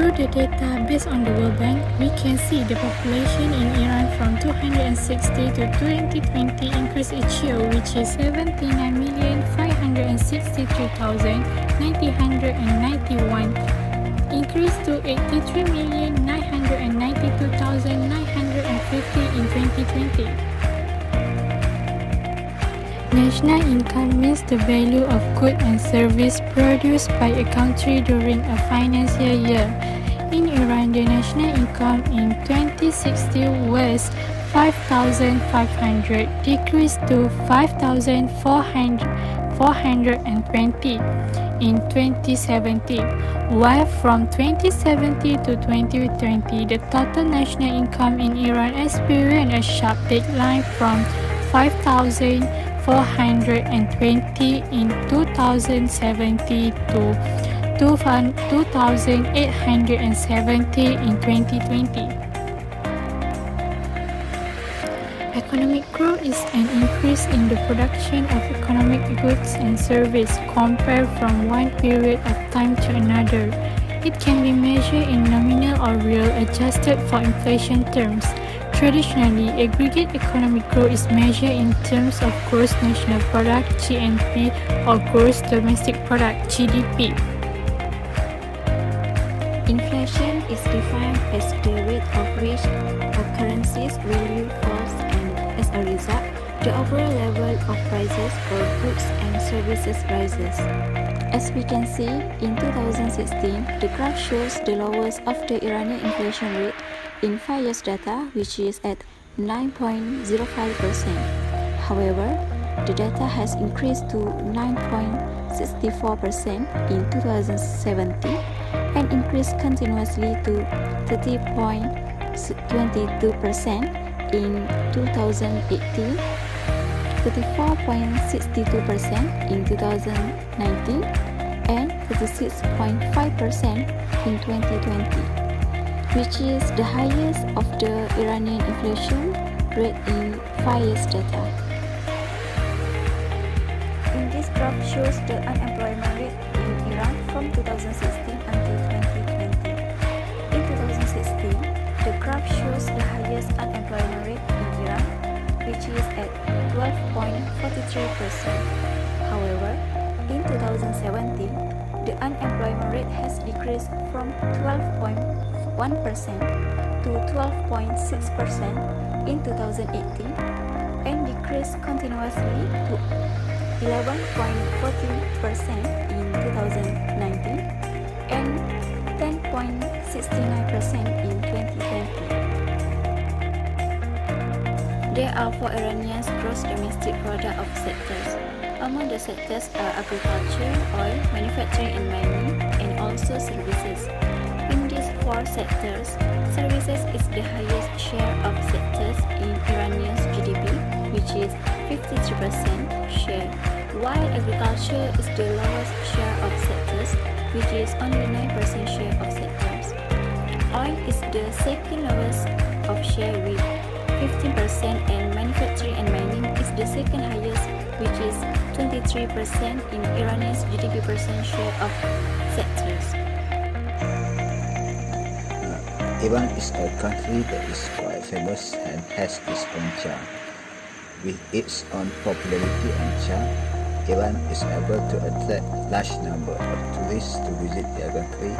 Through the data based on the World Bank, we can see the population in Iran from 260 to 2020 increased each year, which is 79,563,991, increased to 83,992,950 in 2020. National income means the value of goods and services produced by a country during a financial year. In Iran, the national income in 2016 was 5,500, decreased to 5,420 in 2017, while from 2017 to 2020, the total national income in Iran experienced a sharp decline from 5,420 in 2017 to 2,870 in 2020. Economic growth is an increase in the production of economic goods and services compared from one period of time to another. It can be measured in nominal or real adjusted for inflation terms. Traditionally, aggregate economic growth is measured in terms of gross national product (GNP) or gross domestic product (GDP). Inflation is defined as the rate of which a currency's value falls, and as a result, the overall level of prices for goods and services rises. As we can see, in 2016, the graph shows the lowest of the Iranian inflation rate in 5 years data, which is at 9.05%. However, the data has increased to 9.64% in 2017 and increased continuously to 30.22% in 2018, 34.62% in 2019, and 36.5% in 2020, which is the highest of the Iranian inflation rate in 5 years data. In this graph shows the unemployment rate in Iran from 2016 until 2020. In 2016, the graph shows the highest unemployment rate in Iran, which is at 12.43%. However, in 2017, the unemployment rate has decreased from 12.1% to 12.6% in 2018 and decreased continuously to 11.14% in 2019 and 10.69% in 2020. There are 4 Iranians gross domestic product of sectors. Among the sectors are agriculture, oil, manufacturing and mining, and also services. In these 4 sectors, services is the highest share of sectors in Iranian's GDP, which is 53% share, while agriculture is the lowest share of sectors, which is only 9% share of sectors. Oil is the second lowest of share with 15%, and manufacturing and mining is the second highest, which is 23% in Iranian's GDP percent share of sectors. Iran is a country that is quite famous and has its own charm. With its own popularity and charm, Iran is able to attract large number of tourists to visit their country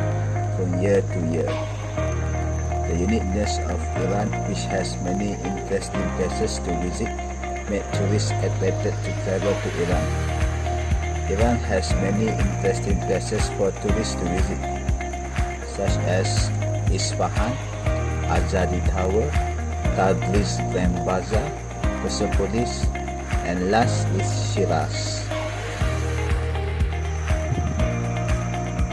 from year to year. The uniqueness of Iran, which has many interesting places to visit, made tourists attracted to travel to Iran. Iran has many interesting places for tourists to visit, such as Isfahan, Azadi Tower, Tabriz Grand Bazaar, Persepolis, and last is Shiraz.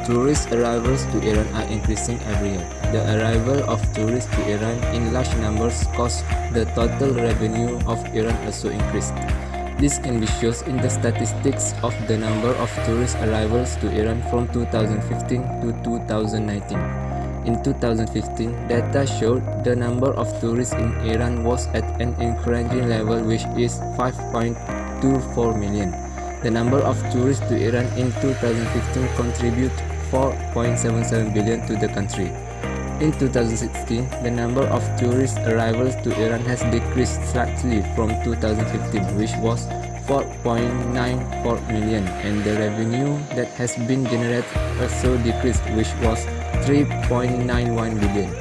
Tourist arrivals to Iran are increasing every year. The arrival of tourists to Iran in large numbers caused the total revenue of Iran also increased. This can be shown in the statistics of the number of tourist arrivals to Iran from 2015 to 2019. In 2015, data showed the number of tourists in Iran was at an encouraging level, which is 5.24 million. The number of tourists to Iran in 2015 contribute 4.77 billion to the country. In 2016, the number of tourist arrivals to Iran has decreased slightly from 2015, which was 4.94 million, and the revenue that has been generated also decreased, which was 3.91 billion.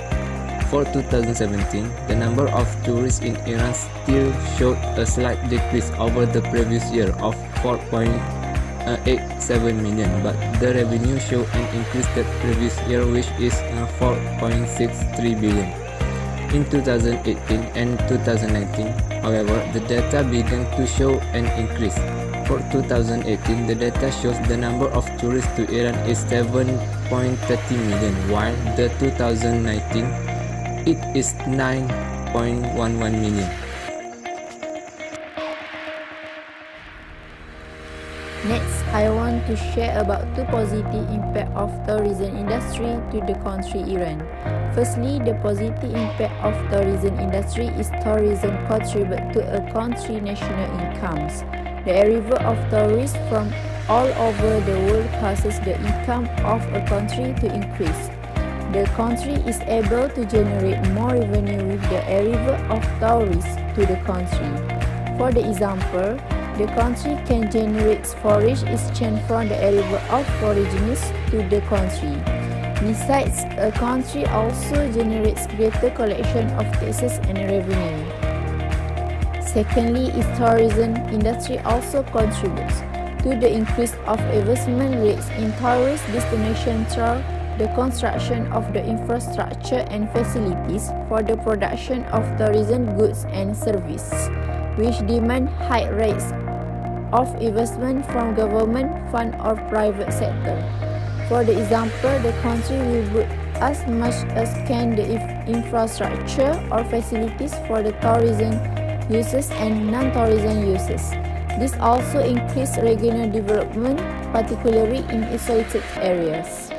For 2017, the number of tourists in Iran still showed a slight decrease over the previous year of 4.87 million, but the revenue showed an increase that previous year, which is 4.63 billion. In 2018 and 2019, however, the data began to show an increase. For 2018, the data shows the number of tourists to Iran is 7.30 million, while the 2019 it is 9.11 million. Next, I want to share about two positive impact of tourism industry to the country Iran. Firstly, the positive impact of tourism industry is tourism contribute to a country national incomes. The arrival of tourists from all over the world causes the income of a country to increase. The country is able to generate more revenue with the arrival of tourists to the country. For the example, the country can generate foreign exchange from the arrival of foreigners to the country. Besides, a country also generates greater collection of taxes and revenue. Secondly, its tourism industry also contributes to the increase of investment rates in tourist destinations through the construction of the infrastructure and facilities for the production of tourism goods and services, which demand high rates of investment from government fund or private sector. For the example, the country will build as much as can the infrastructure or facilities for the tourism uses and non-tourism uses. This also increases regional development, particularly in isolated areas.